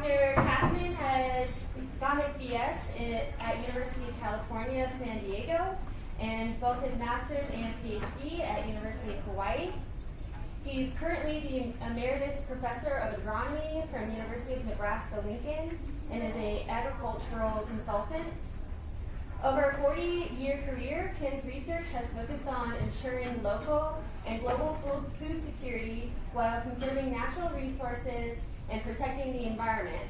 Dr. Cassman has got his BS at University of California, San Diego, and both his master's and PhD at University of Hawaii. He's currently the Emeritus Professor of Agronomy from University of Nebraska-Lincoln and is an agricultural consultant. Over a 40-year career, Ken's research has focused on ensuring local and global food security while conserving natural resources and protecting the environment.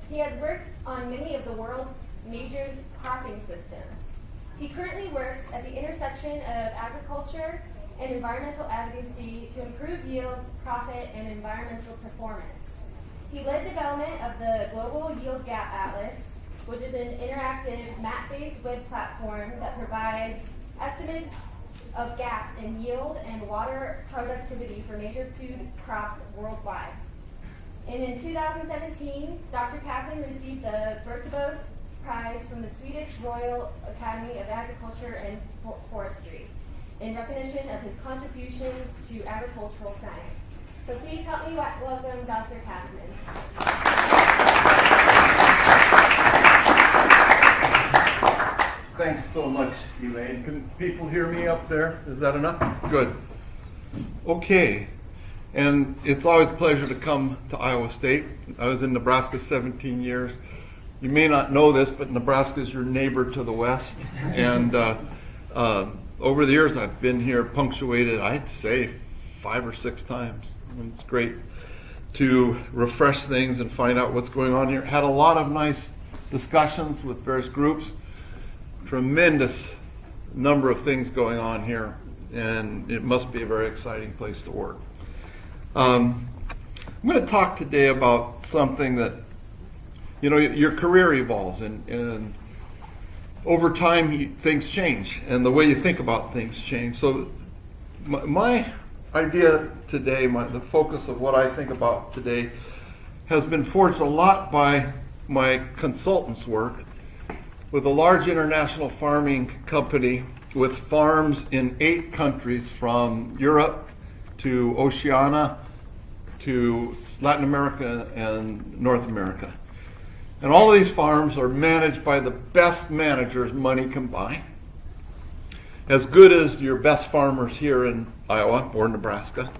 He has worked on many of the world's major cropping systems. He currently works at the intersection of agriculture and environmental advocacy to improve yields, profit, and environmental performance. He led development of the Global Yield Gap Atlas, which is an interactive map-based web platform that provides estimates of gaps in yield and water productivity for major food crops worldwide. And in 2017, Dr. Cassman received the Bertebos Prize from the Swedish Royal Academy of Agriculture and Forestry in recognition of his contributions to agricultural science. So please help me welcome Dr. Cassman. Thanks so much, Elaine. Can people hear me up there? Is that enough? Good. Okay. And it's always a pleasure to come to Iowa State. I was in Nebraska 17 years. You may not know this, but Nebraska is your neighbor to the west. And over the years, I've been here punctuated, I'd say, 5 or 6 times. And it's great to refresh things and find out what's going on here. Had a lot of nice discussions with various groups. Tremendous number of things going on here, and it must be a very exciting place to work. I'm going to talk today about something that, you know, your career evolves, and over time things change, and the way you think about things change. So my idea today, the focus of what I think about today, has been forged a lot by my consultants' work with a large international farming company with farms in 8 countries, from Europe to Oceania to Latin America and North America. And all of these farms are managed by the best managers money can buy, as good as your best farmers here in Iowa or Nebraska.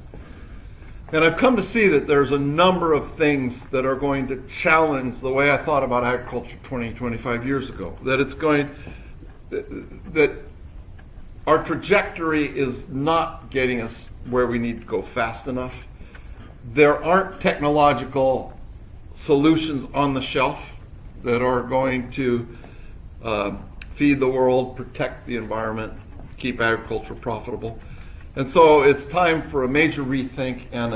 And I've come to see that there's a number of things that are going to challenge the way I thought about agriculture 20, 25 years ago. That our trajectory is not getting us where we need to go fast enough. There aren't technological solutions on the shelf that are going to feed the world, protect the environment, keep agriculture profitable. And so it's time for a major rethink and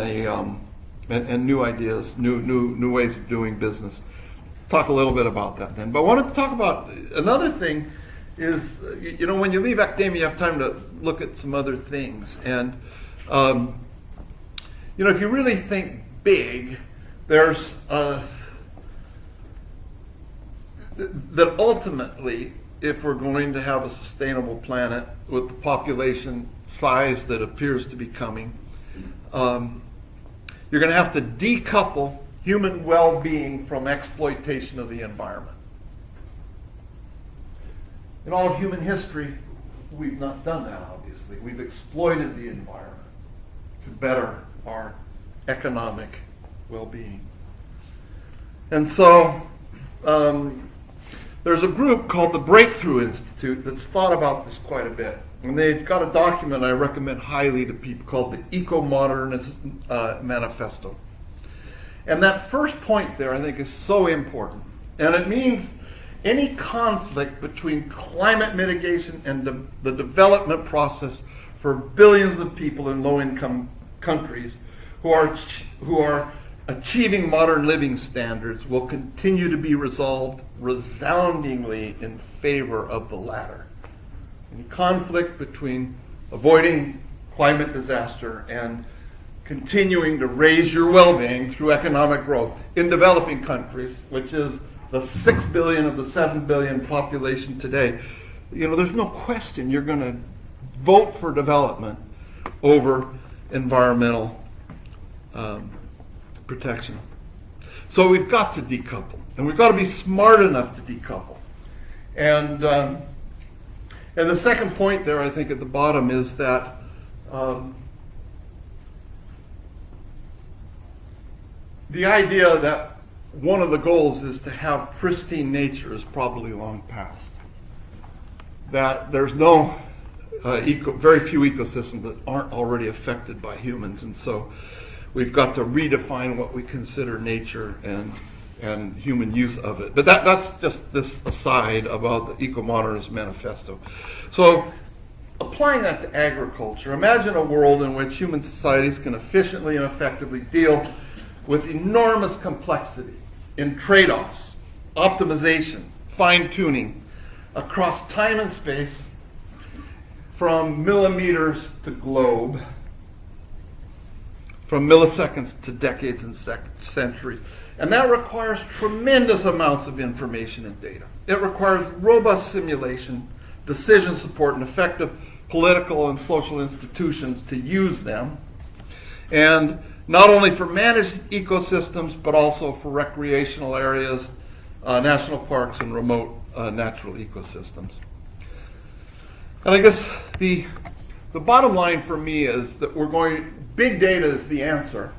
new ideas, new ways of doing business. Talk a little bit about that then. But I wanted to talk about another thing is, you know, when you leave academia, you have time to look at some other things. And, you know, if you really think big, there's that ultimately, if we're going to have a sustainable planet with the population size that appears to be coming, you're going to have to decouple human well-being from exploitation of the environment. In all of human history, we've not done that, obviously. We've exploited the environment to better our economic well-being. And so there's a group called the Breakthrough Institute that's thought about this quite a bit. And they've got a document I recommend highly to people called the Eco-Modernist Manifesto. And that first point there, I think, is so important. And it means any conflict between climate mitigation and the development process for billions of people in low-income countries who are achieving modern living standards will continue to be resolved resoundingly in favor of the latter. Any conflict between avoiding climate disaster and continuing to raise your well-being through economic growth in developing countries, which is the 6 billion of the 7 billion population today, you know, there's no question you're going to vote for development over environmental protection. So we've got to decouple, and we've got to be smart enough to decouple. And the second point there, I think, at the bottom is that the idea that one of the goals is to have pristine nature is probably long past. That there's very few ecosystems that aren't already affected by humans, and so we've got to redefine what we consider nature and human use of it. But that's just this aside about the Eco-Modernist Manifesto. So applying that to agriculture, imagine a world in which human societies can efficiently and effectively deal with enormous complexity in trade-offs, optimization, fine-tuning across time and space, from millimeters to globe, from milliseconds to decades and centuries. And that requires tremendous amounts of information and data. It requires robust simulation, decision support, and effective political and social institutions to use them. And not only for managed ecosystems, but also for recreational areas, national parks, and remote natural ecosystems. And I guess the bottom line for me is that big data is the answer,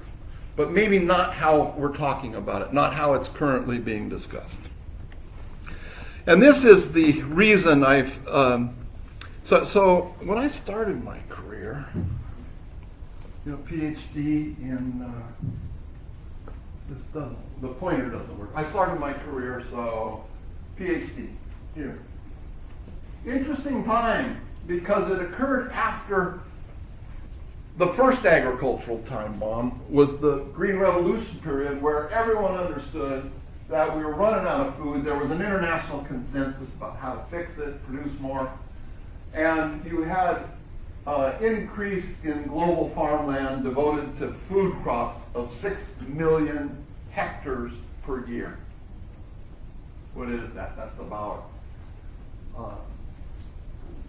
but maybe not how we're talking about it, not how it's currently being discussed. And this is the reason so when I started my career, PhD in, the pointer doesn't work. I started my career, so PhD, here. Interesting time, because it occurred after the first agricultural time bomb was the Green Revolution period, where everyone understood that we were running out of food. There was an international consensus about how to fix it, produce more. And you had increase in global farmland devoted to food crops of 6 million hectares per year. What is that? That's about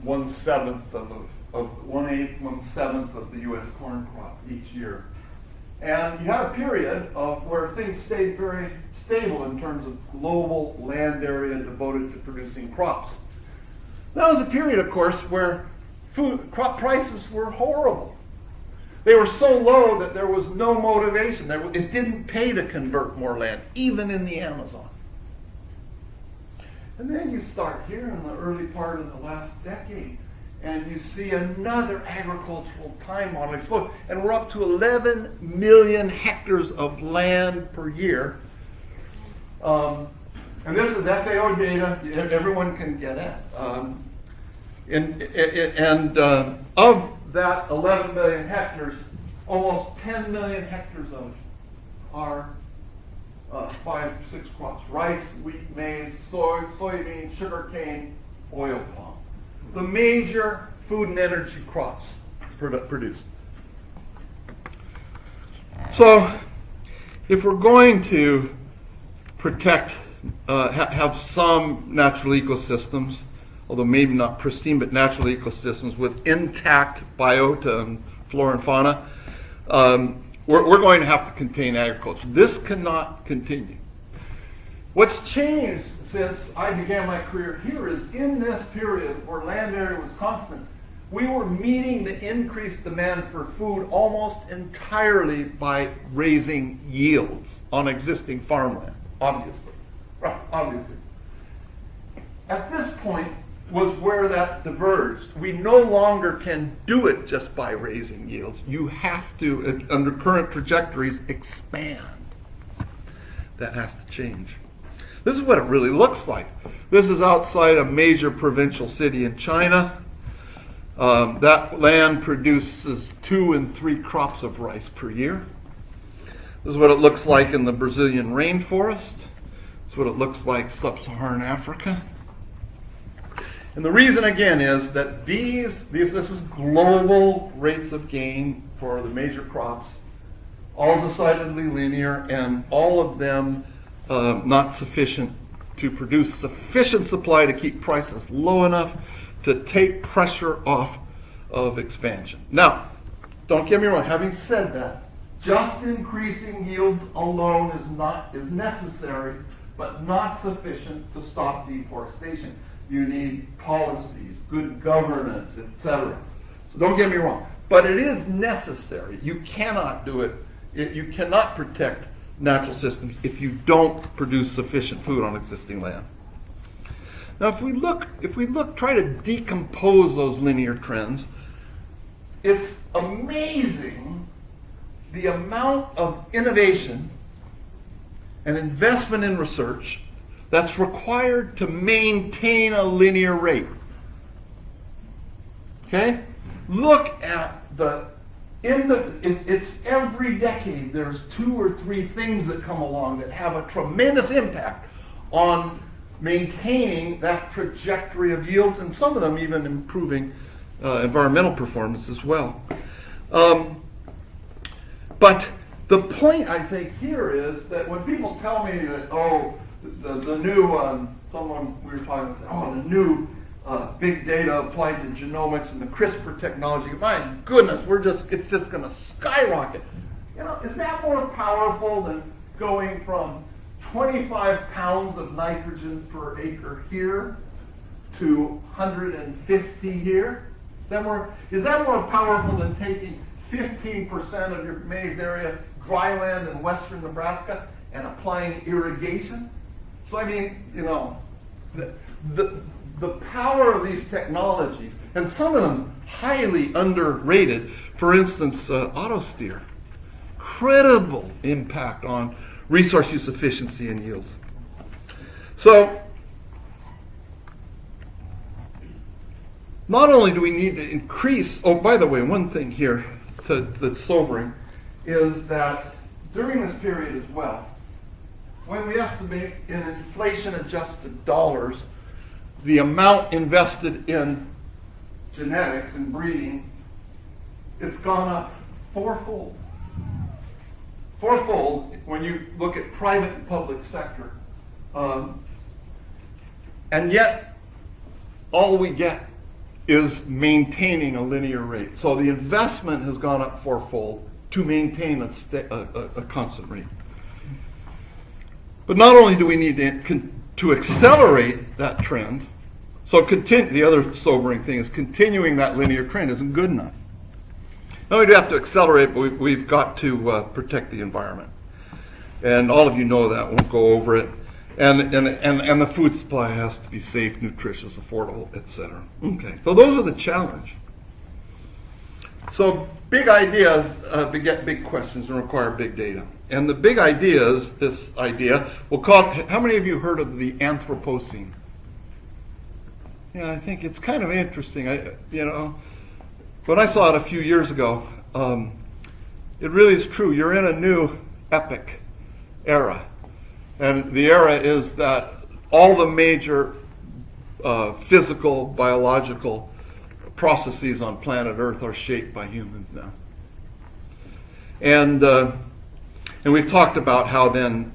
1/7 of 1/8, 1/7 of the U.S. corn crop each year. And you had a period of where things stayed very stable in terms of global land area devoted to producing crops. That was a period, of course, where crop prices were horrible. They were so low that there was no motivation. It didn't pay to convert more land, even in the Amazon. And then you start here in the early part of the last decade, and you see another agricultural time model explode. And we're up to 11 million hectares of land per year. And this is FAO data everyone can get at. Of that 11 million hectares, almost 10 million hectares of it are 5, 6 crops: rice, wheat, maize, soy, soybean, sugarcane, oil palm. The major food and energy crops produced. So, if we're going to protect, have some natural ecosystems, although maybe not pristine, but natural ecosystems with intact biota and flora and fauna, we're going to have to contain agriculture. This cannot continue. What's changed since I began my career here is in this period where land area was constant, we were meeting the increased demand for food almost entirely by raising yields on existing farmland, obviously. Right, obviously. At this point was where that diverged. We no longer can do it just by raising yields. You have to, under current trajectories, expand. That has to change. This is what it really looks like. This is outside a major provincial city in China. That land produces 2 and 3 crops of rice per year. This is what it looks like in the Brazilian rainforest. This is what it looks like sub-Saharan Africa. And the reason, again, is that this is global rates of gain for the major crops, all decidedly linear, and all of them not sufficient to produce sufficient supply to keep prices low enough to take pressure off of expansion. Now, don't get me wrong, having said that, Just increasing yields alone is necessary, but not sufficient to stop deforestation. You need policies, good governance, etc. So don't get me wrong, but it is necessary. You cannot do it. You cannot protect natural systems if you don't produce sufficient food on existing land. Now, if we look, try to decompose those linear trends, it's amazing the amount of innovation and investment in research that's required to maintain a linear rate. Okay? Look at it's every decade there's 2 or 3 things that come along that have a tremendous impact on maintaining that trajectory of yields, and some of them even improving environmental performance as well. But the point, I think, here is that when people tell me that, the new, someone we were talking about, the new big data applied to genomics and the CRISPR technology, my goodness, it's just going to skyrocket. Is that more powerful than going from 25 pounds of nitrogen per acre here to 150 here? Is that more powerful than taking 15% of your maize area, dryland in western Nebraska, and applying irrigation? So the power of these technologies, and some of them highly underrated, for instance, auto-steer, credible impact on resource use efficiency and yields. So, not only do we need to increase, by the way, one thing here that's sobering is that during this period as well, when we estimate in inflation-adjusted dollars the amount invested in genetics and breeding, it's gone up fourfold. Fourfold when you look at private and public sector. And yet, all we get is maintaining a linear rate. So the investment has gone up fourfold to maintain a constant rate. But not only do we need to accelerate that trend, so the other sobering thing is continuing that linear trend isn't good enough. Not only do we have to accelerate, but we've got to protect the environment. And all of you know that, won't go over it. And the food supply has to be safe, nutritious, affordable, etc. Okay, so those are the challenge. So big ideas beget big questions and require big data. And the big idea is this idea, we'll call it, how many of you heard of the Anthropocene? Yeah, I think it's kind of interesting. When I saw it a few years ago, it really is true. You're in a new epic era. And the era is that all the major physical, biological processes on planet Earth are shaped by humans now. And we've talked about how then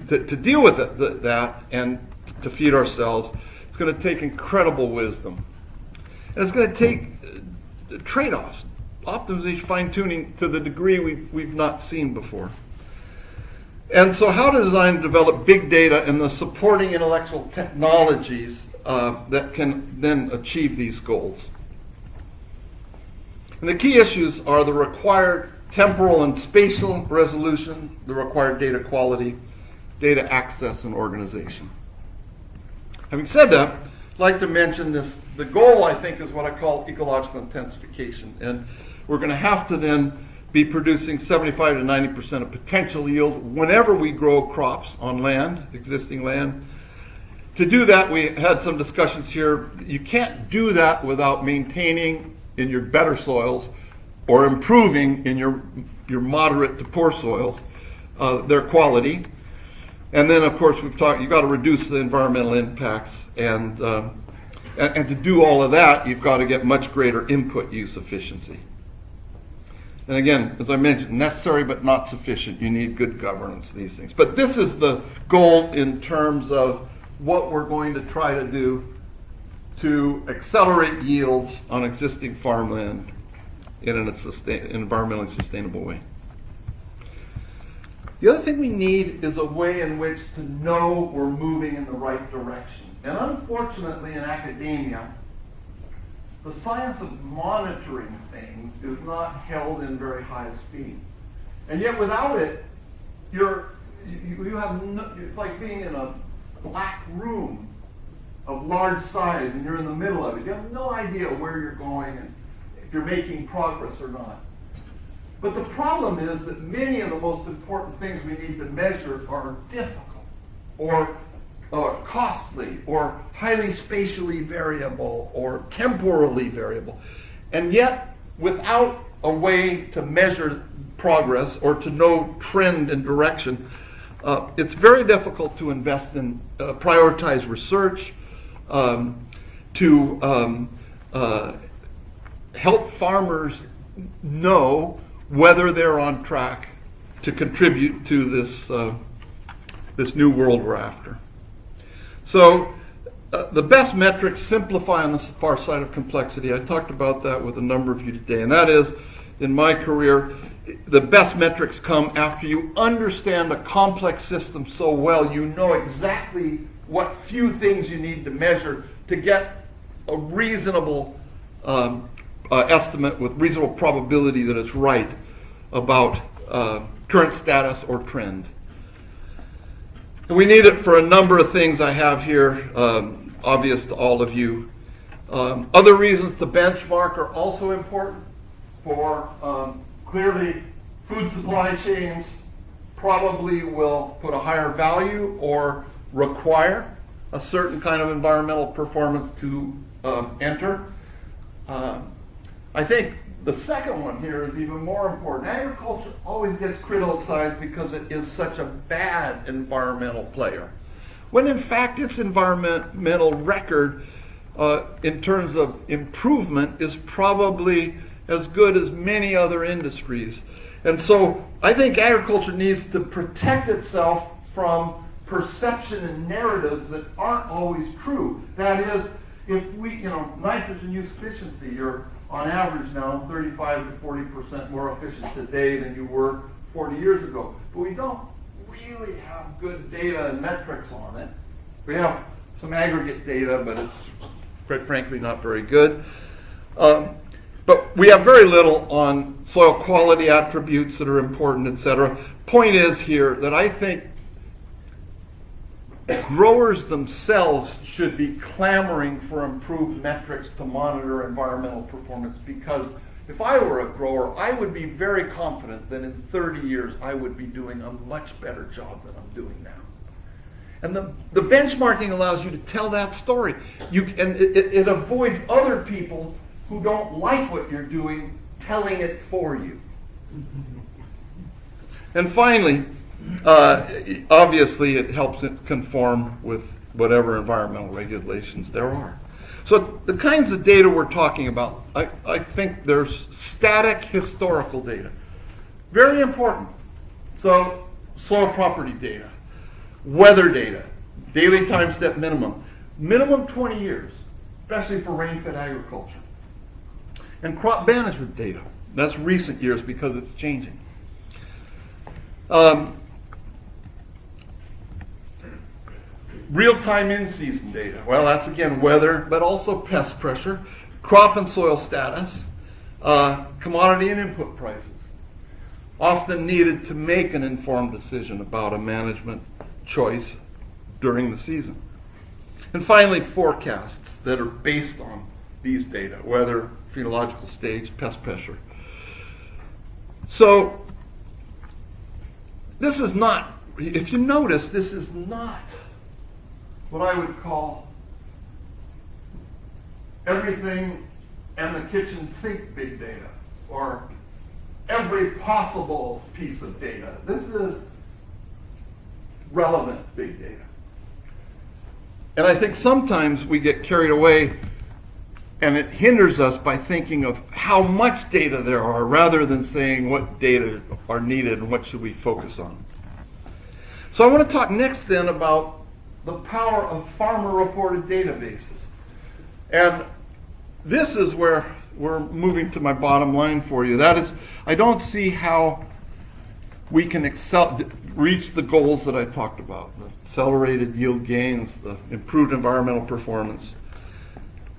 to deal with that and to feed ourselves, it's going to take incredible wisdom. And it's going to take trade-offs, optimization, fine-tuning to the degree we've not seen before. And so how to design and develop big data and the supporting intellectual technologies that can then achieve these goals. And the key issues are the required temporal and spatial resolution, the required data quality, data access, and organization. Having said that, I'd like to mention this. The goal, I think, is what I call ecological intensification. And we're going to have to then be producing 75 to 90% of potential yield whenever we grow crops on land, existing land. To do that, we had some discussions here. You can't do that without maintaining in your better soils or improving in your moderate to poor soils their quality. And then, of course, we've talked, you've got to reduce the environmental impacts. And to do all of that, you've got to get much greater input use efficiency. And again, as I mentioned, necessary but not sufficient. You need good governance, these things. But this is the goal in terms of what we're going to try to do to accelerate yields on existing farmland in an environmentally sustainable way. The other thing we need is a way in which to know we're moving in the right direction. And unfortunately in academia, the science of monitoring things is not held in very high esteem. And yet without it, you have no, it's like being in a black room of large size and you're in the middle of it. You have no idea where you're going and if you're making progress or not. But the problem is that many of the most important things we need to measure are difficult or costly or highly spatially variable or temporally variable. And yet, without a way to measure progress or to know trend and direction, it's very difficult to invest in prioritize research, to help farmers know whether they're on track to contribute to this new world we're after. So the best metrics simplify on the far side of complexity. I talked about that with a number of you today, and that is, in my career, the best metrics come after you understand a complex system so well you know exactly what few things you need to measure to get a reasonable estimate with reasonable probability that it's right about current status or trend. And we need it for a number of things I have here, obvious to all of you. Other reasons to benchmark are also important. For clearly, food supply chains probably will put a higher value or require a certain kind of environmental performance to enter. I think the second one here is even more important. Agriculture always gets criticized because it is such a bad environmental player, when in fact its environmental record in terms of improvement is probably as good as many other industries. And so I think agriculture needs to protect itself from perception and narratives that aren't always true. That is, if we, nitrogen use efficiency, you're on average now 35 to 40% more efficient today than you were 40 years ago. But we don't really have good data and metrics on it. We have some aggregate data, but it's quite frankly not very good. But we have very little on soil quality attributes that are important, etc. Point is here that I think growers themselves should be clamoring for improved metrics to monitor environmental performance, because if I were a grower, I would be very confident that in 30 years I would be doing a much better job than I'm doing now. And the benchmarking allows you to tell that story. And it avoids other people who don't like what you're doing telling it for you. And finally, obviously it helps it conform with whatever environmental regulations there are. So the kinds of data we're talking about, I think there's static historical data. Very important. So soil property data, weather data, daily time step minimum 20 years, especially for rain-fed agriculture. And crop management data. That's recent years because it's changing. Real-time in-season data. Well, that's again weather, but also pest pressure, crop and soil status, commodity and input prices. Often needed to make an informed decision about a management choice during the season. And finally, forecasts that are based on these data, weather, phenological stage, pest pressure. So this is not, if you notice, this is not what I would call everything and the kitchen sink big data, or every possible piece of data. This is relevant big data. And I think sometimes we get carried away and it hinders us by thinking of how much data there are rather than saying what data are needed and what should we focus on. So I want to talk next then about the power of farmer-reported databases. And this is where we're moving to my bottom line for you. That is, I don't see how we can reach the goals that I talked about, the accelerated yield gains, the improved environmental performance,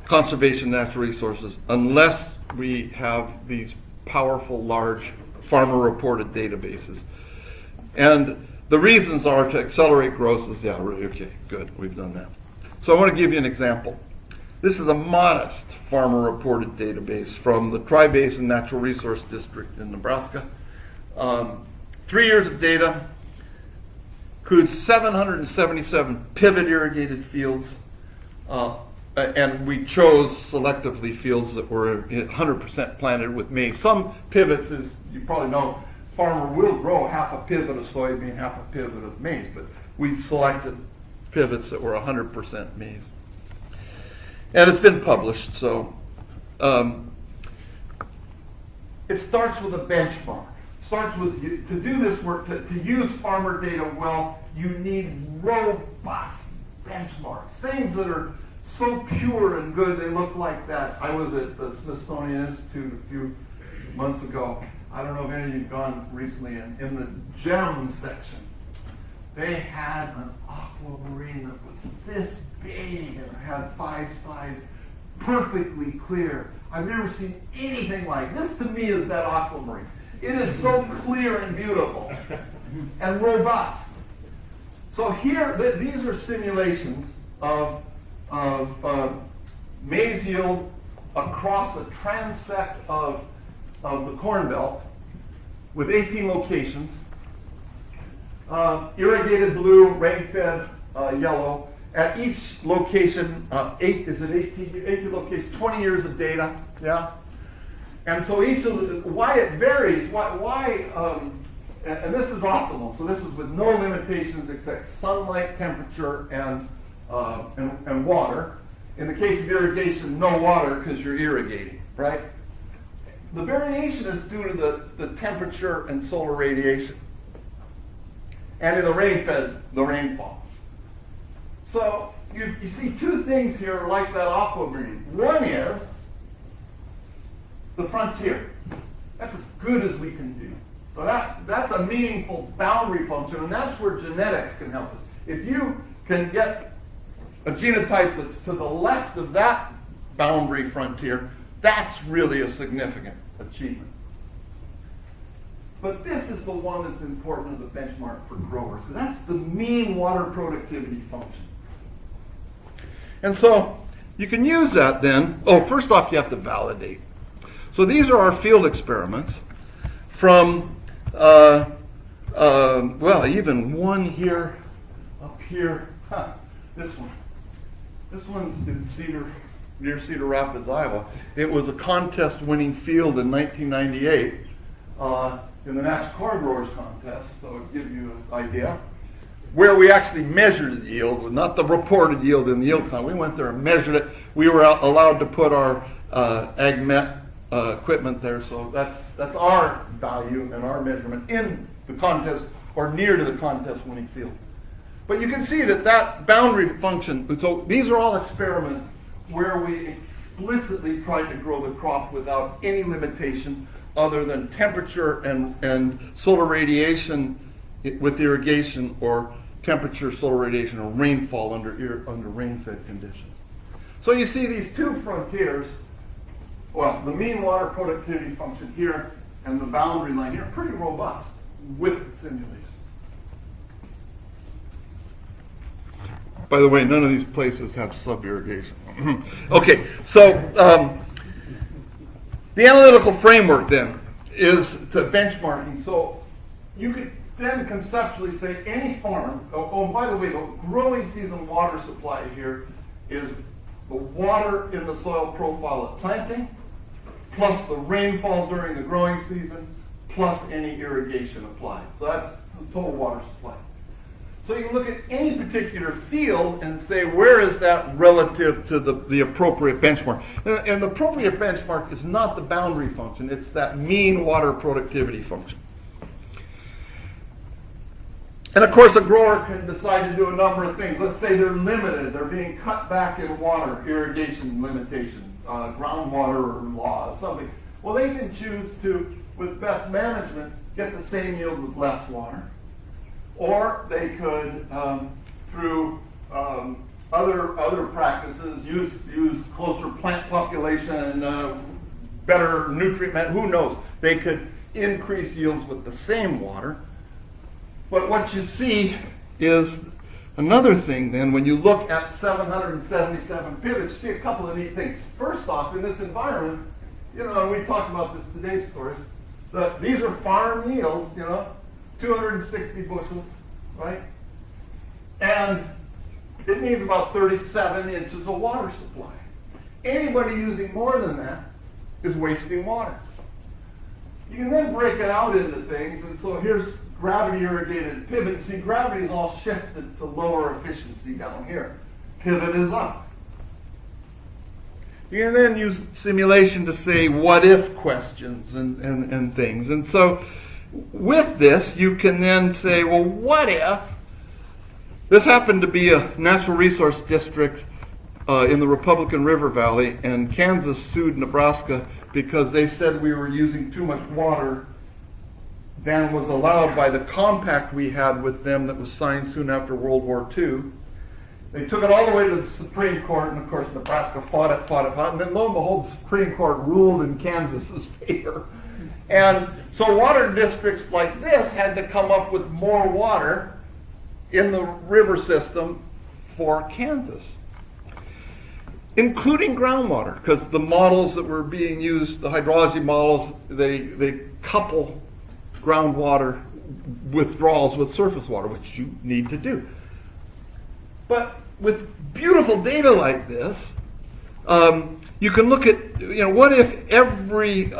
conservation of natural resources, unless we have these powerful, large farmer-reported databases. And the reasons are to accelerate growth is, yeah, really, okay, good, we've done that. So I want to give you an example. This is a modest farmer-reported database from the Tri-Basin Natural Resource District in Nebraska. 3 years of data, includes 777 pivot irrigated fields, and we chose selectively fields that were 100% planted with maize. Some pivots, as you probably know, farmer will grow half a pivot of soybean, half a pivot of maize, but we selected pivots that were 100% maize. And it's been published, so it starts with a benchmark. Starts with, to do this work, to use farmer data well, you need robust benchmarks, things that are so pure and good they look like that. I was at the Smithsonian Institute a few months ago. I don't know if any of you have gone recently. In the gems section, they had an aquamarine that was this big and had 5 sides, perfectly clear. I've never seen anything like this. To me is that aquamarine. It is so clear and beautiful and robust. So here, these are simulations of maize yield across a transect of the Corn Belt with 18 locations. Irrigated blue, rain-fed yellow. At each location, 18 locations, 20 years of data, yeah? And so each of the, why it varies, and this is optimal, so this is with no limitations except sunlight, temperature, and water. In the case of irrigation, no water because you're irrigating, right? The variation is due to the temperature and solar radiation. And in the rain-fed, the rainfall. So you see 2 things here like that aquamarine. One is the frontier. That's as good as we can do. So that's a meaningful boundary function, and that's where genetics can help us. If you can get a genotype that's to the left of that boundary frontier, that's really a significant achievement. But this is the one that's important as a benchmark for growers, because that's the mean water productivity function. And so you can use that then. Oh, first off, you have to validate. So these are our field experiments from, well, even one here, up here. This one. This one's in near Cedar Rapids, Iowa. It was a contest-winning field in 1998 in the National Corn Growers Contest, so it'll give you an idea. Where we actually measured the yield, not the reported yield in the yield count. We went there and measured it. We were allowed to put our AgMet equipment there, so that's our value and our measurement in the contest or near to the contest-winning field. But you can see that boundary function, so these are all experiments where we explicitly tried to grow the crop without any limitation other than temperature and solar radiation with irrigation, or temperature, solar radiation, or rainfall under rain-fed conditions. So you see these 2 frontiers, well, the mean water productivity function here and the boundary line here, pretty robust with the simulations. By the way, none of these places have sub-irrigation. Okay, so the analytical framework then is to benchmarking. So you could then conceptually say any farm, oh, and by the way, the growing season water supply here is the water in the soil profile at planting, plus the rainfall during the growing season, plus any irrigation applied. So that's the total water supply. So you can look at any particular field and say, where is that relative to the appropriate benchmark? And the appropriate benchmark is not the boundary function, it's that mean water productivity function. And of course, a grower can decide to do a number of things. Let's say they're limited, they're being cut back in water, irrigation limitation, groundwater laws, something. Well, they can choose to, with best management, get the same yield with less water. Or they could, through other practices, use closer plant population, better nutrient management, who knows. They could increase yields with the same water. But what you see is another thing then, when you look at 777 pivots, you see a couple of neat things. First off, in this environment, and we talked about this today's stories, these are farm yields, 260 bushels, right? And it needs about 37 inches of water supply. Anybody using more than that is wasting water. You can then break it out into things, and so here's gravity irrigated pivot. You see, gravity is all shifted to lower efficiency down here. Pivot is up. You can then use simulation to say what if questions and things. And so with this, you can then say, well, what if this happened to be a natural resource district in the Republican River Valley, and Kansas sued Nebraska because they said we were using too much water than was allowed by the compact we had with them that was signed soon after World War II. They took it all the way to the Supreme Court, and of course Nebraska fought it, and then lo and behold, the Supreme Court ruled in Kansas's favor. And so water districts like this had to come up with more water in the river system for Kansas, including groundwater, because the models that were being used, the hydrology models, they couple groundwater withdrawals with surface water, which you need to do. But with beautiful data like this, you can look at, what if every,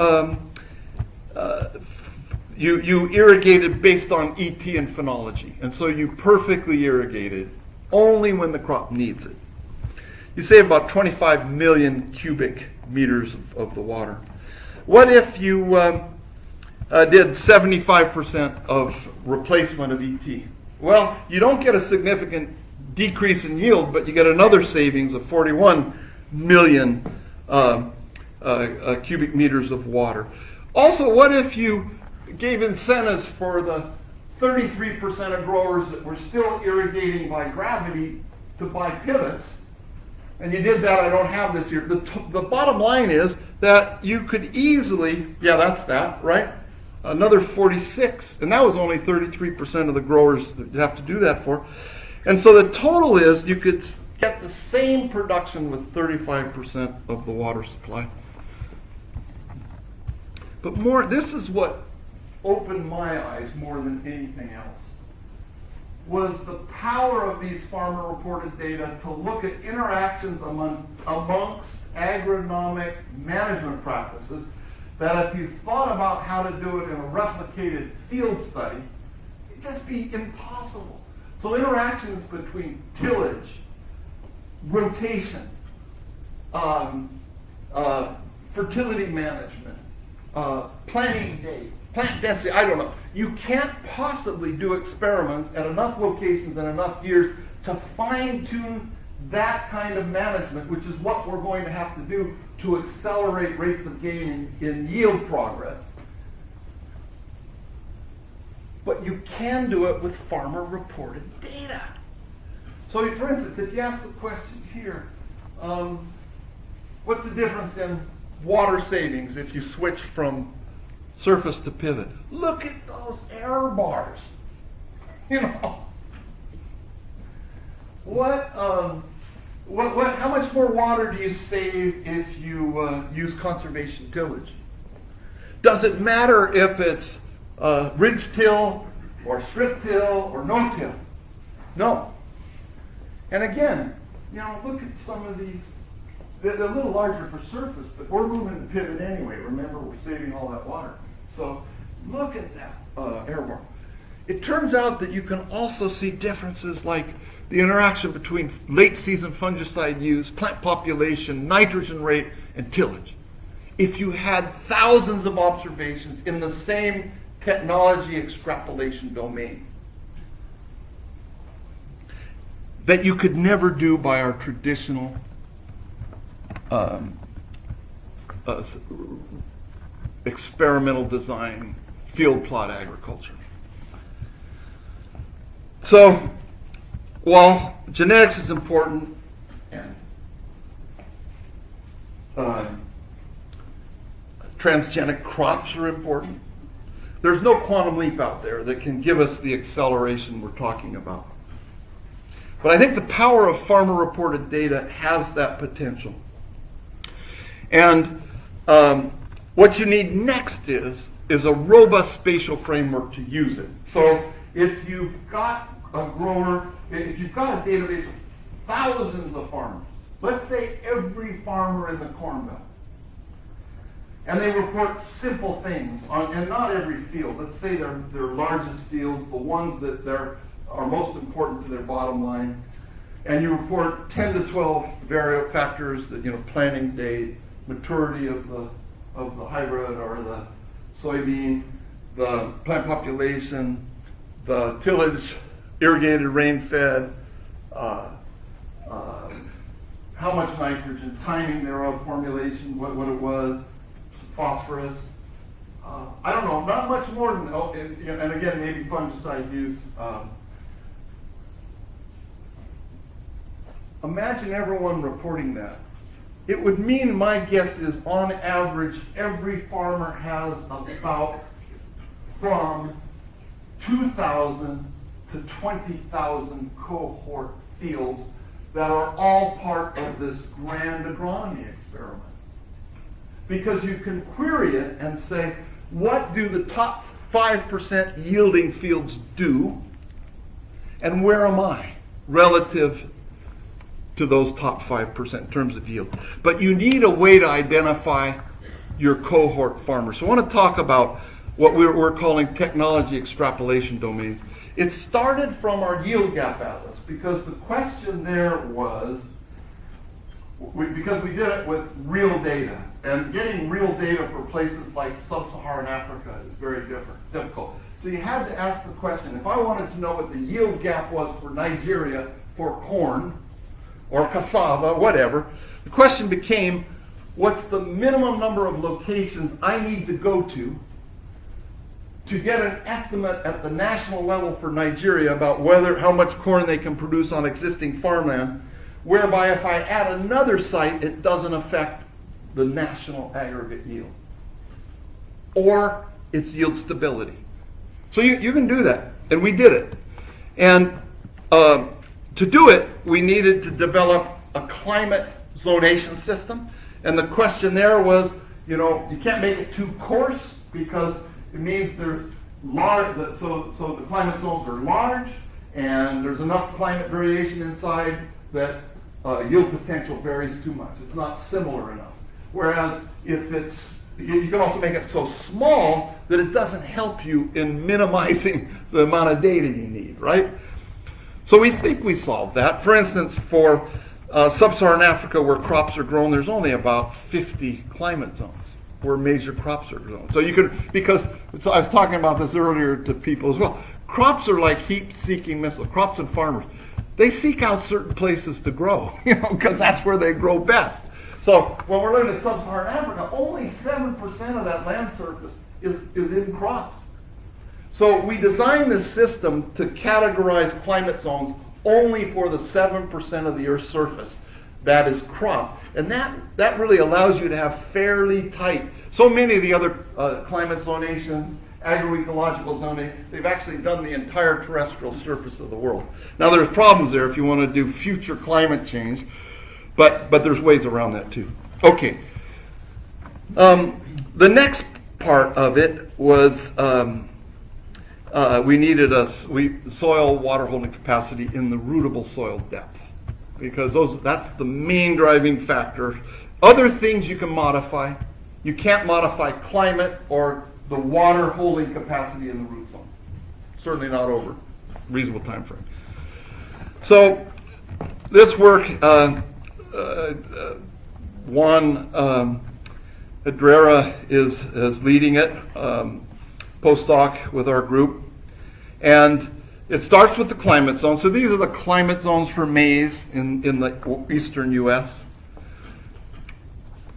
you irrigated based on ET and phenology, and so you perfectly irrigated only when the crop needs it. You save about 25 million cubic meters of the water. What if you did 75% of replacement of ET? Well, you don't get a significant decrease in yield, but you get another savings of 41 million cubic meters of water. Also, what if you gave incentives for the 33% of growers that were still irrigating by gravity to buy pivots? And you did that. I don't have this here. The bottom line is that you could easily, that's that, right? Another 46, and that was only 33% of the growers that you have to do that for. And so the total is you could get the same production with 35% of the water supply. But this is what opened my eyes more than anything else, was the power of these farmer-reported data to look at interactions amongst agronomic management practices that if you thought about how to do it in a replicated field study, it'd just be impossible. So interactions between tillage, rotation, fertility management, planting date, plant density, I don't know. You can't possibly do experiments at enough locations and enough years to fine-tune that kind of management, which is what we're going to have to do to accelerate rates of gain in yield progress. But you can do it with farmer-reported data. So for instance, if you ask the question here, what's the difference in water savings if you switch from surface to pivot? Look at those error bars. How much more water do you save if you use conservation tillage? Does it matter if it's ridge till or strip till or no till? No. And again, look at some of these. They're a little larger for surface, but we're moving to pivot anyway. Remember, we're saving all that water. So look at that error bar. It turns out that you can also see differences like the interaction between late season fungicide use, plant population, nitrogen rate, and tillage. If you had thousands of observations in the same technology extrapolation domain that you could never do by our traditional experimental design, field plot agriculture. So, while genetics is important and transgenic crops are important, there's no quantum leap out there that can give us the acceleration we're talking about. But I think the power of farmer-reported data has that potential. And what you need next is a robust spatial framework to use it. So if you've got a grower, if you've got a database of thousands of farmers, let's say every farmer in the Corn Belt, and they report simple things on, and not every field. Let's say their largest fields, the ones that are most important to their bottom line, and you report 10 to 12 variable factors that, planting date, maturity of the hybrid or the soybean, the plant population, the tillage, irrigated, rain-fed, how much nitrogen, timing thereof, formulation, what it was, phosphorus. I don't know, not much more than that. And again, maybe fungicide use. Imagine everyone reporting that. It would mean, my guess is, on average, every farmer has about from 2,000 to 20,000 cohort fields that are all part of this grand agronomy experiment. Because you can query it and say, what do the top 5% yielding fields do, and where am I relative to those top 5% in terms of yield? But you need a way to identify your cohort farmers. So I want to talk about what we're calling technology extrapolation domains. It started from our yield gap atlas, because the question there was, because we did it with real data, and getting real data for places like sub-Saharan Africa is very difficult. So you had to ask the question, if I wanted to know what the yield gap was for Nigeria for corn, or cassava, whatever, the question became, what's the minimum number of locations I need to go to get an estimate at the national level for Nigeria about how much corn they can produce on existing farmland, whereby if I add another site, it doesn't affect the national aggregate yield, or its yield stability. So you can do that, and we did it. And to do it, we needed to develop a climate zonation system. And the question there was, you can't make it too coarse, because it means they're large, so the climate zones are large, and there's enough climate variation inside that yield potential varies too much. It's not similar enough. Whereas if you can also make it so small that it doesn't help you in minimizing the amount of data you need, right? So we think we solved that. For instance, for sub-Saharan Africa, where crops are grown, there's only about 50 climate zones where major crops are grown. So I was talking about this earlier to people as well. Crops are like heat-seeking missiles. Crops and farmers, they seek out certain places to grow, because that's where they grow best. So when we're looking at sub-Saharan Africa, only 7% of that land surface is in crops. So we designed this system to categorize climate zones only for the 7% of the Earth's surface that is crop. And that really allows you to have fairly tight. So many of the other climate zonations, agroecological zoning, they've actually done the entire terrestrial surface of the world. Now there's problems there if you want to do future climate change, but there's ways around that too. Okay. The next part of it was we needed soil water holding capacity in the rootable soil depth, because that's the main driving factor. Other things you can modify. You can't modify climate or the water holding capacity in the root zone. Certainly not over a reasonable time frame. So this work, Juan Hedrera is leading it, postdoc with our group. And it starts with the climate zone. So these are the climate zones for maize in the eastern U.S.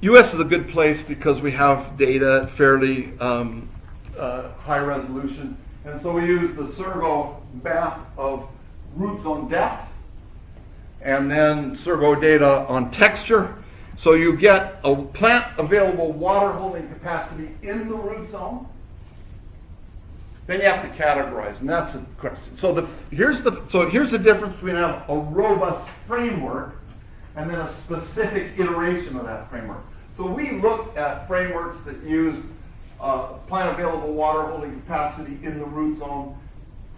U.S. is a good place because we have data at fairly high resolution. And so we use the Sergo map of root zone depth and then Sergo data on texture. So you get a plant available water holding capacity in the root zone. Then you have to categorize, and that's a question. So here's the difference between a robust framework and then a specific iteration of that framework. So we look at frameworks that use plant available water holding capacity in the root zone,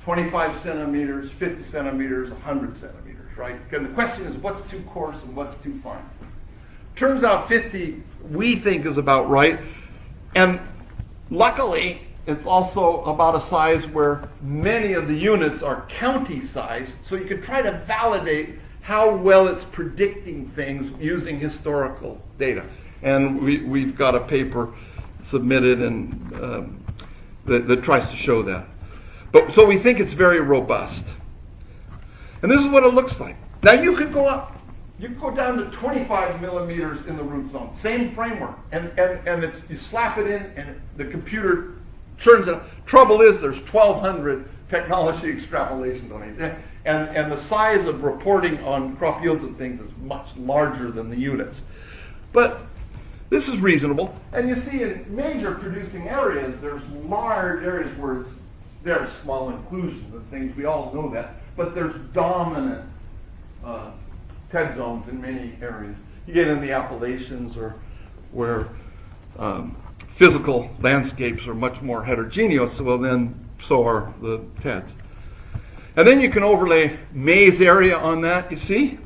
25 centimeters, 50 centimeters, 100 centimeters, right? And the question is, what's too coarse and what's too fine? Turns out 50, we think, is about right. And luckily, it's also about a size where many of the units are county size, so you can try to validate how well it's predicting things using historical data. And we've got a paper submitted and that tries to show that. But so we think it's very robust. And this is what it looks like. Now you could go up. You can go down to 25 millimeters in the root zone. Same framework. And you slap it in and the computer turns it out. Trouble is there's 1,200 technology extrapolation domains. And the size of reporting on crop yields and things is much larger than the units. But this is reasonable. And you see in major producing areas, there's large areas where there's small inclusions and things. We all know that. But there's dominant TED zones in many areas. You get in the Appalachians or where physical landscapes are much more heterogeneous, well then so are the TEDs. And then you can overlay maize area on that, you see?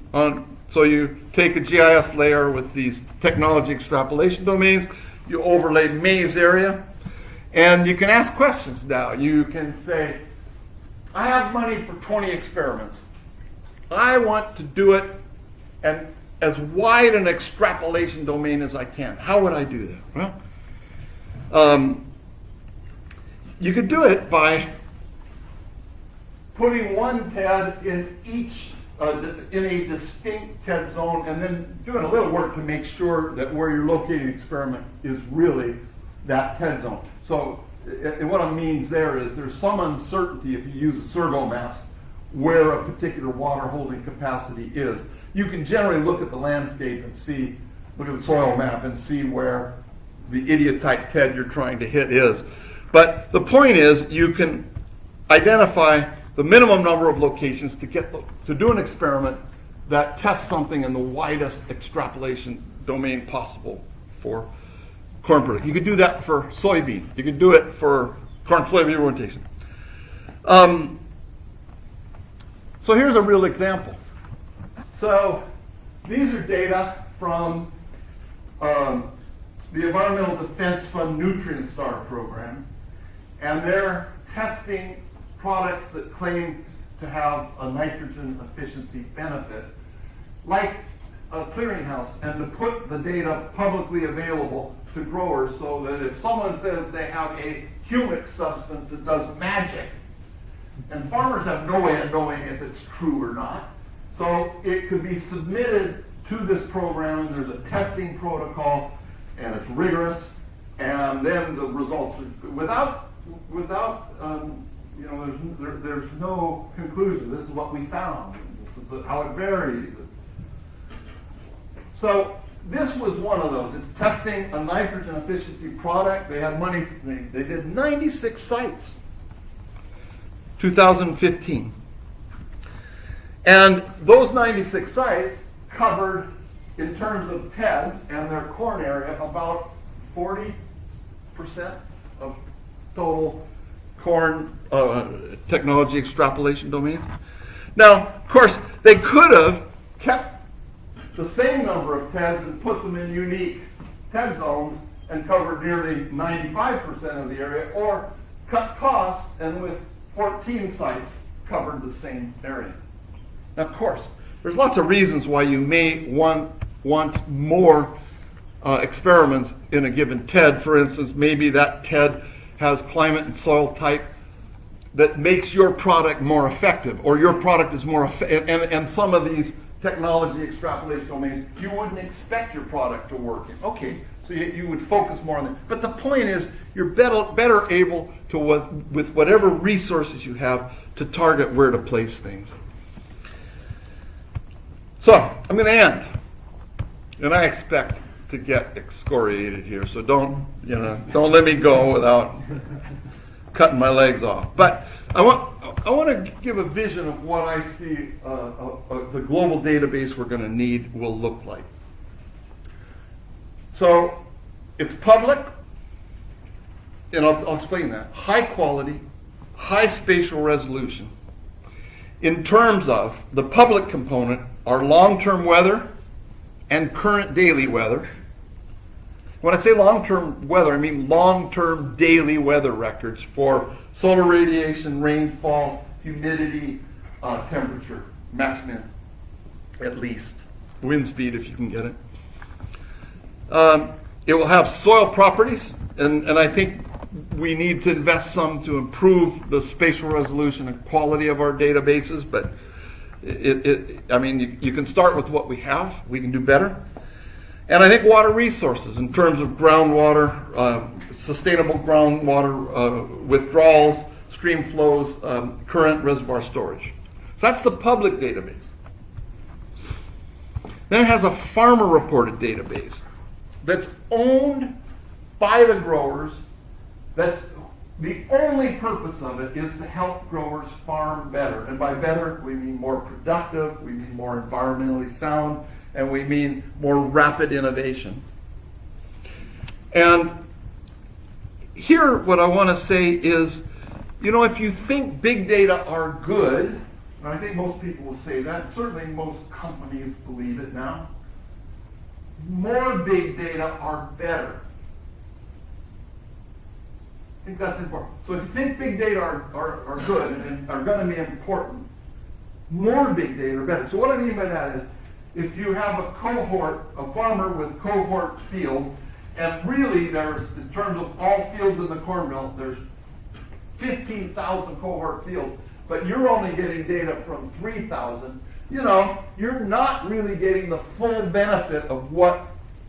So you take a GIS layer with these technology extrapolation domains, you overlay maize area, and you can ask questions now. You can say, I have money for 20 experiments. I want to do it and as wide an extrapolation domain as I can. How would I do that? Well, you could do it by putting one TED in each in a distinct TED zone, and then doing a little work to make sure that where you're locating the experiment is really that TED zone. So what it means there is there's some uncertainty if you use the Sergo maps where a particular water holding capacity is. You can generally look at the landscape and see, look at the soil map and see where the idiotype TED you're trying to hit is. But the point is you can identify the minimum number of locations to do an experiment that tests something in the widest extrapolation domain possible for corn production. You could do that for soybean. You could do it for corn-soybean rotation. So here's a real example. So these are data from the Environmental Defense Fund Nutrient Star program, and they're testing products that claim to have a nitrogen efficiency benefit, like a clearinghouse, and to put the data publicly available to growers so that if someone says they have a humic substance that does magic, and farmers have no way of knowing if it's true or not, so it could be submitted to this program, and there's a testing protocol, and it's rigorous, and then the results are, there's no conclusion. This is what we found. This is how it varies. So this was one of those. It's testing a nitrogen efficiency product. They had money. They did 96 sites. 2015. And those 96 sites covered, in terms of TEDs and their corn area, about 40% of total corn technology extrapolation domains. Now, of course, they could have kept the same number of TEDs and put them in unique TED zones and covered nearly 95% of the area, or cut costs and with 14 sites covered the same area. Now, of course, there's lots of reasons why you may want more experiments in a given TED. For instance, maybe that TED has climate and soil type that makes your product more effective, or your product is more effective. And some of these technology, extrapolation domains, you wouldn't expect your product to work in. Okay, so you would focus more on that. But the point is, you're better able to, with whatever resources you have, to target where to place things. So, I'm going to end. And I expect to get excoriated here, so don't let me go without cutting my legs off. But I want to give a vision of what I see the global database we're going to need will look like. So it's public, and I'll explain that. High quality, high spatial resolution. In terms of the public component are long-term weather and current daily weather. When I say long-term weather, I mean long-term daily weather records for solar radiation, rainfall, humidity, temperature, max min, at least. Wind speed, if you can get it. It will have soil properties, and I think we need to invest some to improve the spatial resolution and quality of our databases, but you can start with what we have. We can do better. And I think water resources in terms of groundwater, sustainable groundwater withdrawals, stream flows, current reservoir storage. So that's the public database. Then it has a farmer-reported database that's owned by the growers. That's the only purpose of it is to help growers farm better. And by better, we mean more productive, we mean more environmentally sound, and we mean more rapid innovation. And here, what I want to say is, if you think big data are good, and I think most people will say that, certainly most companies believe it now, more big data are better. I think that's important. So if you think big data are good and are going to be important, more big data are better. So what I mean by that is, if you have a farmer with cohort fields, and really there's, in terms of all fields in the Corn Belt, there's 15,000 cohort fields, but you're only getting data from 3,000, you're not really getting the full benefit of what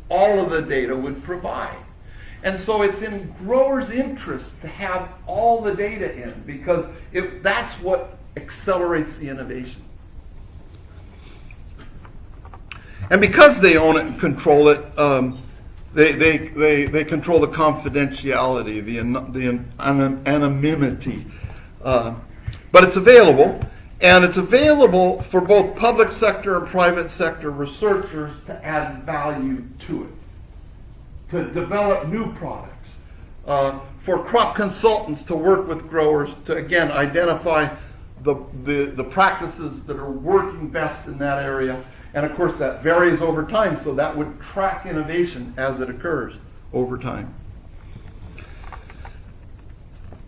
all of the data would provide. And so it's in growers' interest to have all the data in, because that's what accelerates the innovation. And because they own it and control it, they control the confidentiality, the anonymity. But it's available, and it's available for both public sector and private sector researchers to add value to it, to develop new products, for crop consultants to work with growers to, again, identify the practices that are working best in that area. And of course that varies over time, so that would track innovation as it occurs over time.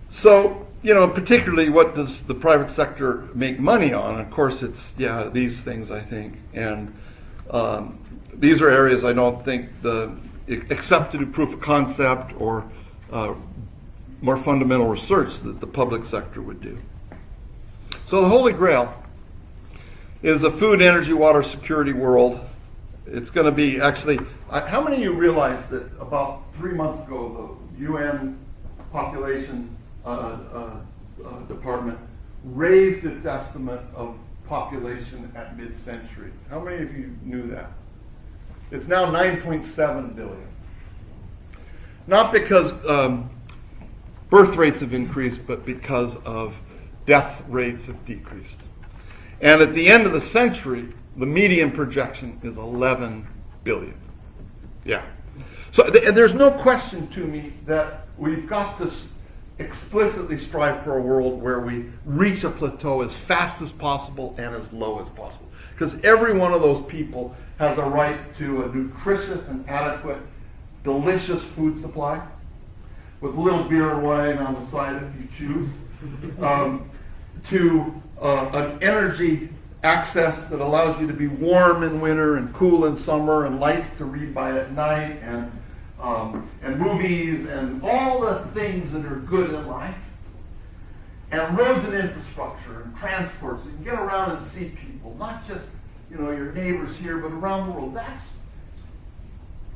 So, particularly what does the private sector make money on? Of course it's, these things, I think. And these are areas I don't think except to do proof of concept or more fundamental research that the public sector would do. So the Holy Grail is a food, energy, water security world. It's going to be actually, how many of you realize that about 3 months ago the UN population department raised its estimate of population at mid-century? How many of you knew that? It's now 9.7 billion. Not because birth rates have increased, but because of death rates have decreased. And at the end of the century, the median projection is 11 billion. Yeah. So there's no question to me that we've got to explicitly strive for a world where we reach a plateau as fast as possible and as low as possible. Because every one of those people has a right to a nutritious and adequate, delicious food supply, with a little beer and wine on the side if you choose, to an energy access that allows you to be warm in winter and cool in summer, and lights to read by at night, and movies, and all the things that are good in life, and roads and infrastructure and transport, so you can get around and see people, not just your neighbors here, but around the world. That's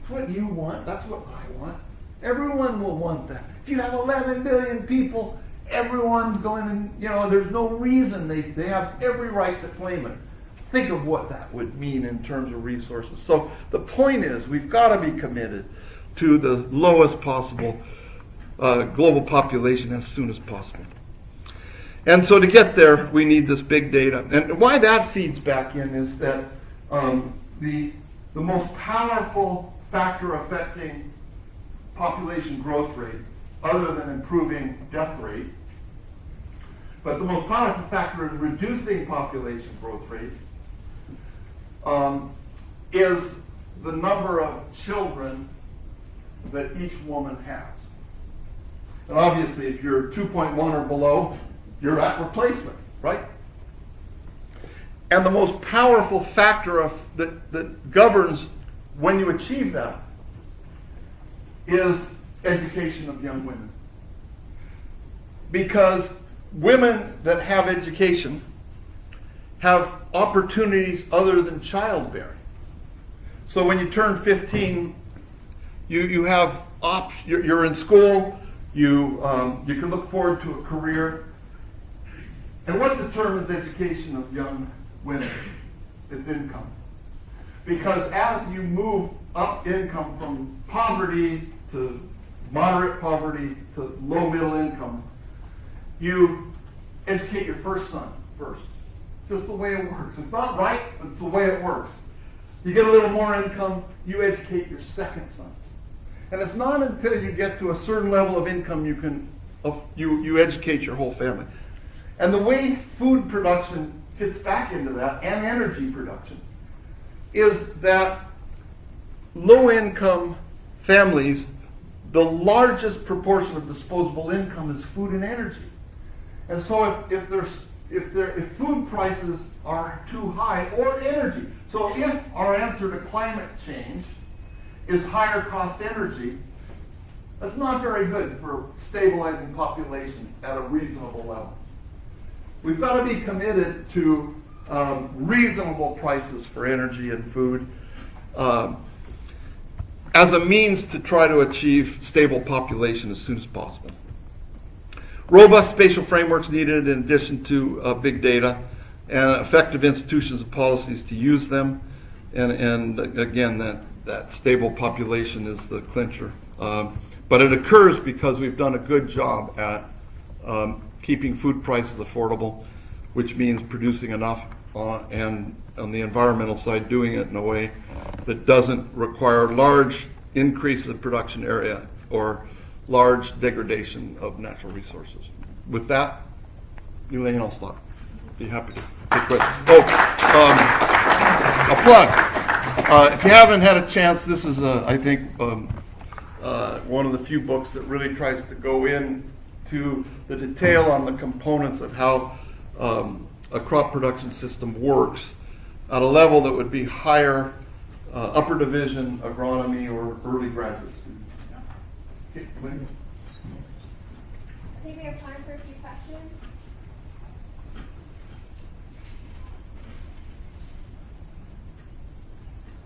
what you want. That's what I want. Everyone will want that. If you have 11 billion people, everyone's going to, there's no reason. They have every right to claim it. Think of what that would mean in terms of resources. So the point is, we've got to be committed to the lowest possible global population as soon as possible. And so to get there, we need this big data. And why that feeds back in is that the most powerful factor affecting population growth rate, other than improving death rate, but the most powerful factor in reducing population growth rate is the number of children that each woman has. And obviously, if you're 2.1 or below, you're at replacement, right? And the most powerful factor that governs when you achieve that is education of young women. Because women that have education have opportunities other than childbearing. So when you turn 15, you have you're in school, you can look forward to a career. And what determines education of young women? It's income. Because as you move up income from poverty to moderate poverty to low middle income, you educate your first son first. It's just the way it works. It's not right, but it's the way it works. You get a little more income, you educate your second son. And it's not until you get to a certain level of income you educate your whole family. And the way food production fits back into that, and energy production, is that low-income families, the largest proportion of disposable income is food and energy. And so if food prices are too high, or energy, so if our answer to climate change is higher cost energy, that's not very good for stabilizing population at a reasonable level. We've got to be committed to reasonable prices for energy and food as a means to try to achieve stable population as soon as possible. Robust spatial frameworks needed in addition to big data, and effective institutions and policies to use them. And again, that stable population is the clincher. But it occurs because we've done a good job at keeping food prices affordable, which means producing enough, and on the environmental side, doing it in a way that doesn't require large increase in production area or large degradation of natural resources. With that, Elaine, I'll stop. Be happy to take questions. A plug. If you haven't had a chance, this is, I think, one of the few books that really tries to go into the detail on the components of how a crop production system works at a level that would be higher upper division agronomy or early graduate students. Okay, I think we have time for a few questions.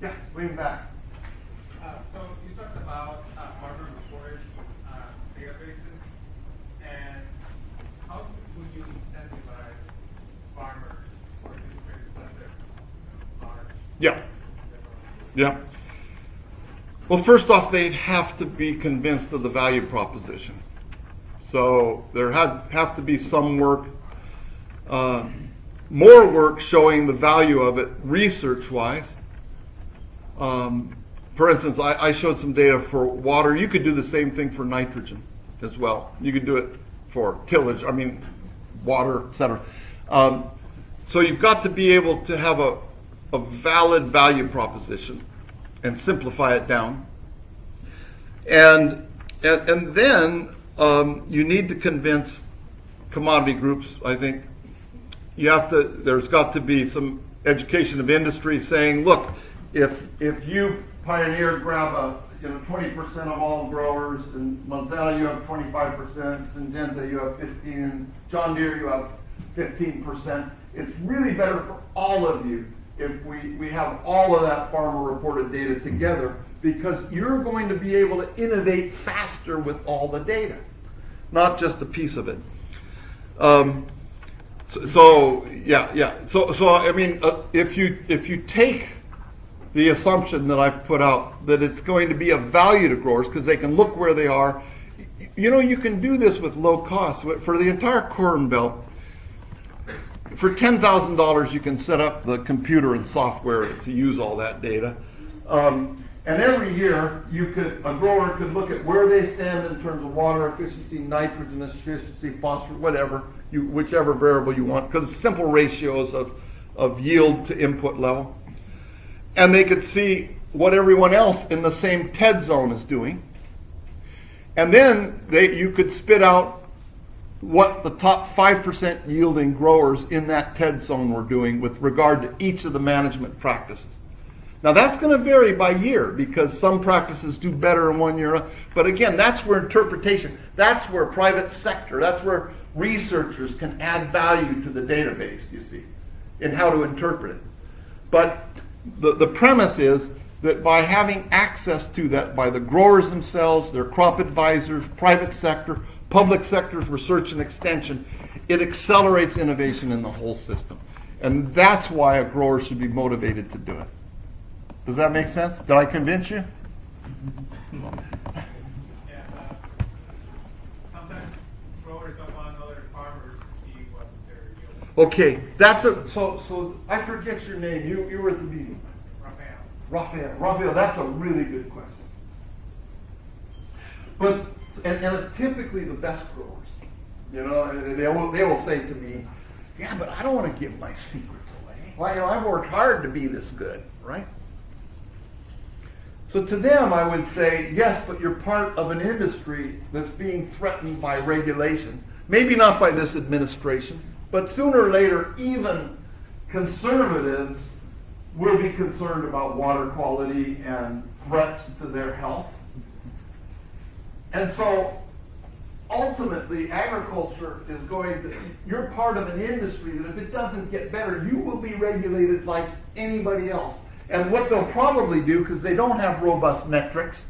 Yeah, lean back. So you talked about farmer reported databases, and how would you incentivize farmers or administrators like their large? Yeah. Yeah. Well, first off, they'd have to be convinced of the value proposition. So there have to be some work, more work showing the value of it research-wise. For instance, I showed some data for water. You could do the same thing for nitrogen as well. You could do it for tillage, water, etc. So you've got to be able to have a valid value proposition and simplify it down. And then you need to convince commodity groups. I think there's got to be some education of industry saying, look, if you Pioneer grab 20% of all growers, and Monsanto you have 25%, Syngenta you have 15%, John Deere you have 15%. It's really better for all of you if we have all of that farmer reported data together, because you're going to be able to innovate faster with all the data, not just a piece of it. So I mean, if you take the assumption that I've put out that it's going to be of value to growers because they can look where they are, you know, you can do this with low cost. For the entire Corn Belt, for $10,000 you can set up the computer and software to use all that data. And every year a grower could look at where they stand in terms of water efficiency, nitrogen efficiency, phosphorus, whatever, whichever variable you want, because simple ratios of yield to input level. And they could see what everyone else in the same TED zone is doing. And then you could spit out what the top 5% yielding growers in that TED zone were doing with regard to each of the management practices. Now that's going to vary by year because some practices do better in one year. But again, that's where interpretation, that's where private sector, that's where researchers can add value to the database, you see, in how to interpret it. But the premise is that by having access to that by the growers themselves, their crop advisors, private sector, public sector's research and extension, it accelerates innovation in the whole system. And that's why a grower should be motivated to do it. Does that make sense? Did I convince you? Sometimes growers don't want other farmers to see what they're doing. Okay, so I forget your name. You were at the meeting. Raphael, that's a really good question. But and it's typically the best growers. You know, they will say to me, "Yeah, but I don't want to give my secrets away. Well, you know, I've worked hard to be this good, right?" So to them, I would say, yes, but you're part of an industry that's being threatened by regulation. Maybe not by this administration, but sooner or later, even conservatives will be concerned about water quality and threats to their health. And so ultimately, agriculture is you're part of an industry that if it doesn't get better, you will be regulated like anybody else. And what they'll probably do, because they don't have robust metrics,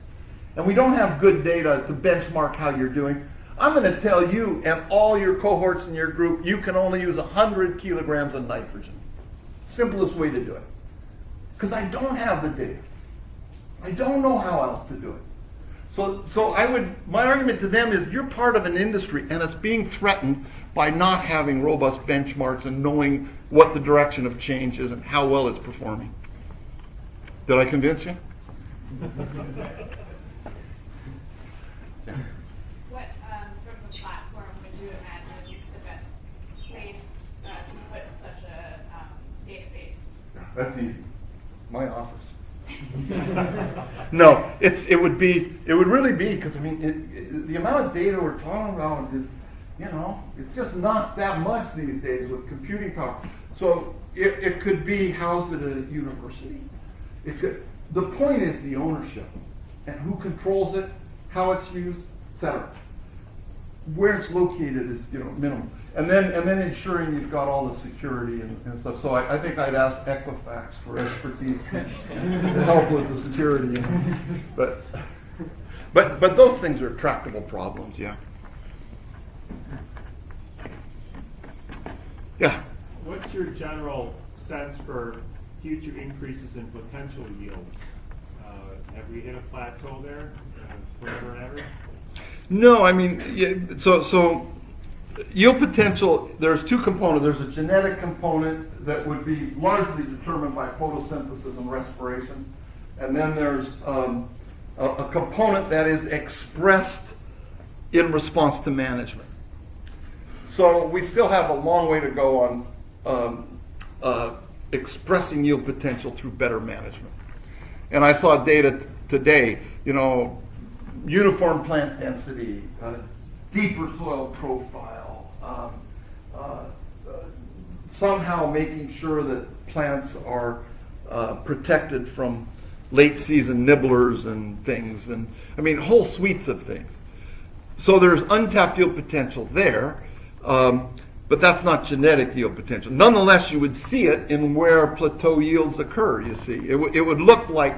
and we don't have good data to benchmark how you're doing, I'm going to tell you and all your cohorts in your group, you can only use 100 kilograms of nitrogen. Simplest way to do it. Because I don't have the data. I don't know how else to do it. So my argument to them is you're part of an industry and it's being threatened by not having robust benchmarks and knowing what the direction of change is and how well it's performing. Did I convince you? What sort of a platform would you imagine the best place to put such a database? That's easy. My office. No, it would really be, because I mean, the amount of data we're talking about is, you know, it's just not that much these days with computing power. So it could be housed at a university. The point is the ownership and who controls it, how it's used, etc. Where it's located is, you know, minimal. And then ensuring you've got all the security and stuff. So I think I'd ask Equifax for expertise to help with the security. But those things are tractable problems, yeah. Yeah. What's your general sense for future increases in potential yields? Have we hit a plateau there forever and ever? No, I mean, yeah, so yield potential, there's two components. There's a genetic component that would be largely determined by photosynthesis and respiration. And then there's a component that is expressed in response to management. So we still have a long way to go on expressing yield potential through better management. And I saw data today, you know, uniform plant density, deeper soil profile, somehow making sure that plants are protected from late season nibblers and things, and I mean whole suites of things. So there's untapped yield potential there, but but that's not genetic yield potential. Nonetheless, you would see it in where plateau yields occur, you see. It would look like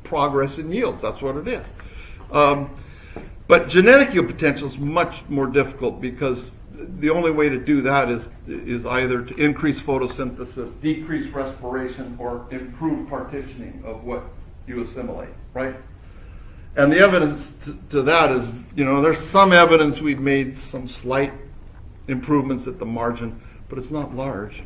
progress in yields. That's what it is. But genetic yield potential is much more difficult because the only way to do that is either to increase photosynthesis, decrease respiration, or improve partitioning of what you assimilate, right? And the evidence to that is, there's some evidence we've made some slight improvements at the margin, but it's not large.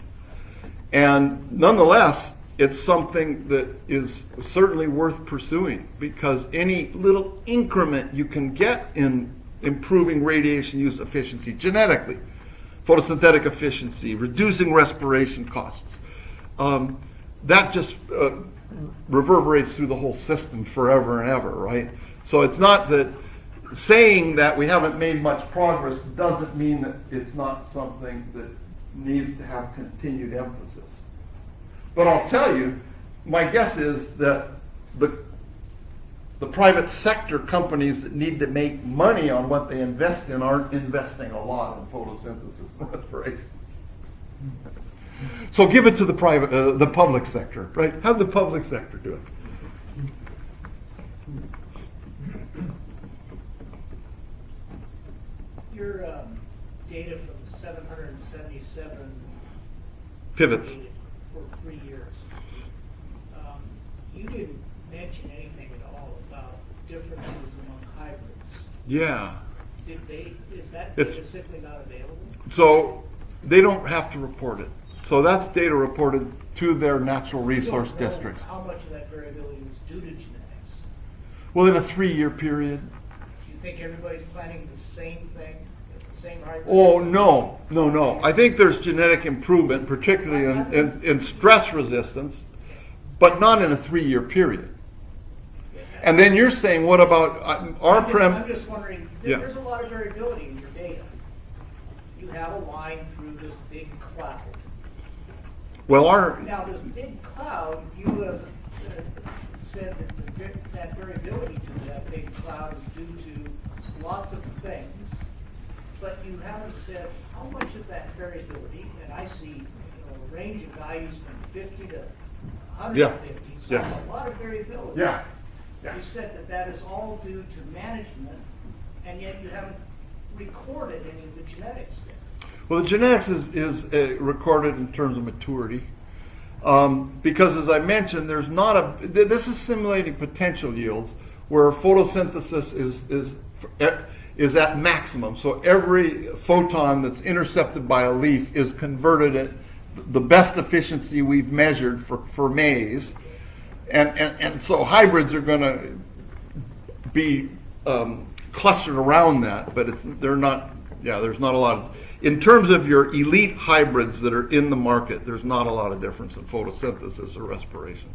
And nonetheless, it's something that is certainly worth pursuing because any little increment you can get in improving radiation use efficiency genetically, photosynthetic efficiency, reducing respiration costs, that just reverberates through the whole system forever and ever, right? So it's not that saying that we haven't made much progress doesn't mean that it's not something that needs to have continued emphasis. But I'll tell you, my guess is that the private sector companies that need to make money on what they invest in aren't investing a lot in photosynthesis and respiration. So give it to the public sector, right? Have the public sector do it. Your data from 777 Pivots. for 3 years. You didn't mention anything at all about differences among hybrids. Yeah. Is that It's- data simply not available? So they don't have to report it. So that's data reported to their natural resource You don't know districts. how much of that variability was due to genetics? Well, in a 3-year period. Do you think everybody's planning the same thing, the same hybrid? Oh, no. I think there's genetic improvement, particularly in stress resistance, but not in a 3-year period. And then you're saying, what about I'm just wondering, Yeah. there's a lot of variability in your data. You have a line through this big cloud. Well, Now, this big cloud, you have said that that variability due to that big cloud is due to lots of things, but you haven't said how much of that variability, and I see a range of values from 50 to 150, so Yeah. a lot of variability. Yeah. You said that that is all due to management, and yet you haven't recorded any of the genetics there. Well, the genetics is recorded in terms of maturity. Because as I mentioned, there's not this is simulating potential yields where photosynthesis is at maximum. So every photon that's intercepted by a leaf is converted at the best efficiency we've measured for maize. And so hybrids are going to be clustered around that, but there's not a lot of, in terms of your elite hybrids that are in the market, there's not a lot of difference in photosynthesis or respiration.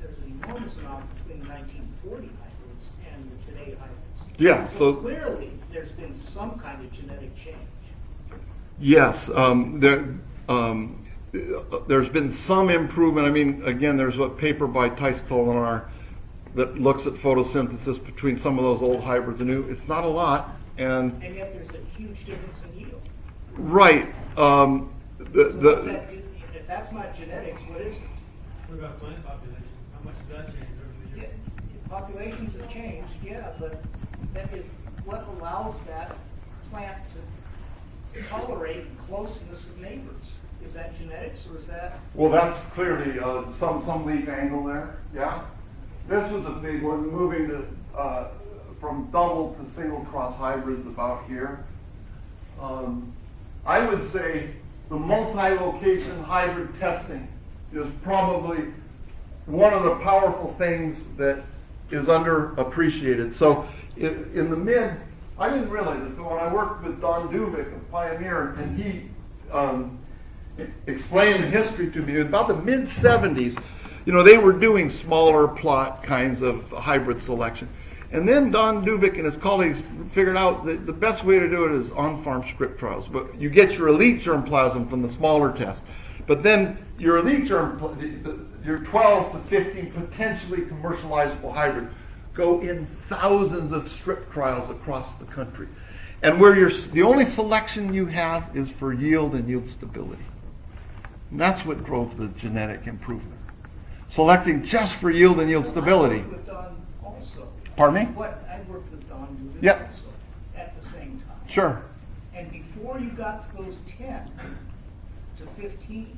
There's an enormous amount between the 1940 hybrids and the today hybrids. Yeah, So so clearly, there's been some kind of genetic change. yes, there's been some improvement. I mean, again, there's a paper by Teichstolanar that looks at photosynthesis between some of those old hybrids and new. It's not a lot, and And yet there's a huge difference in yield. right. So what's that do? If that's not genetics, what is it? What about plant population? How much does that change over the years? Populations have changed, yeah, but that is what allows that plant to tolerate closeness of neighbors. Is that genetics or is that? Well, that's clearly some leaf angle there. Yeah, this was a big one, moving to from double to single cross hybrids about here. I would say the multi-location hybrid testing is probably one of the powerful things that is underappreciated. So in the I didn't realize it, but when I worked with Don Duvik, a pioneer, and he explained the history to me, about the mid-70s, they were doing smaller plot kinds of hybrid selection. And then Don Duvik and his colleagues figured out that the best way to do it is on-farm strip trials. But you get your elite germplasm from the smaller test. But then your elite your 12 to 15 potentially commercializable hybrids go in thousands of strip trials across the country. And where the only selection you have is for yield and yield stability. And that's what drove the genetic improvement. Selecting just for yield and yield stability. I worked with Don also. Pardon me? I worked with Don Newman Yep. also at the same time. Sure. And before you got to those 10 to 15,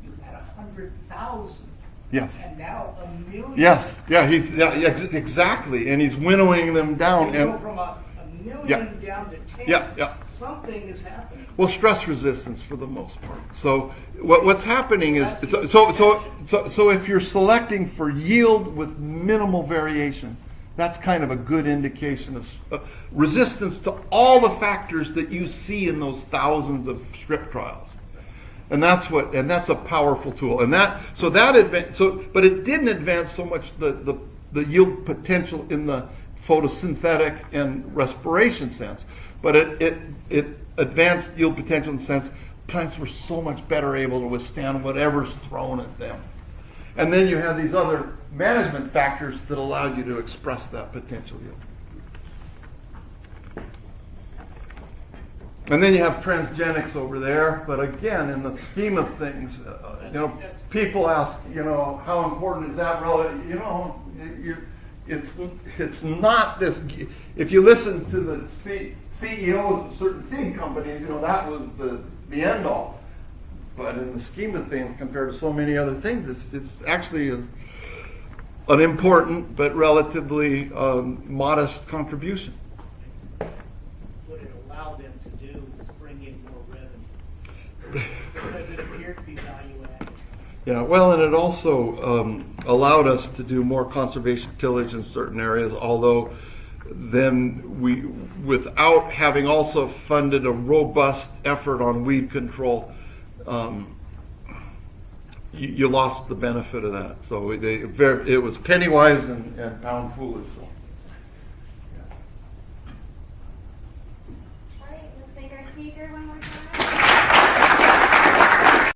you had 100,000. Yes. And now 1,000,000. Yes. Yeah. Exactly. And he's winnowing them down. You go And from a million Yeah. down to 10. Yeah. Something is happening. well, stress resistance for the most part. So what's happening is so if you're selecting for yield with minimal variation, that's kind of a good indication of resistance to all the factors that you see in those thousands of strip trials. And that's a powerful tool. But it didn't advance so much the yield potential in the photosynthetic and respiration sense, but it advanced yield potential in the sense plants were so much better able to withstand whatever's thrown at them. And then you have these other management factors that allowed you to express that potential yield. And then you have transgenics over there, but again, in the scheme of things, people ask, how important is that relative? It's not this. If you listen to the CEOs of certain seed companies, that was the end all. But in the scheme of things, compared to so many other things, it's actually an important but relatively modest contribution. What it allowed them to do was bring in more revenue. Because it appeared to be value added. Yeah, well, and it also allowed us to do more conservation tillage in certain areas, although then without having also funded a robust effort on weed control, you lost the benefit of that. So it was penny wise and pound foolish. So. All right, let's thank our speaker one more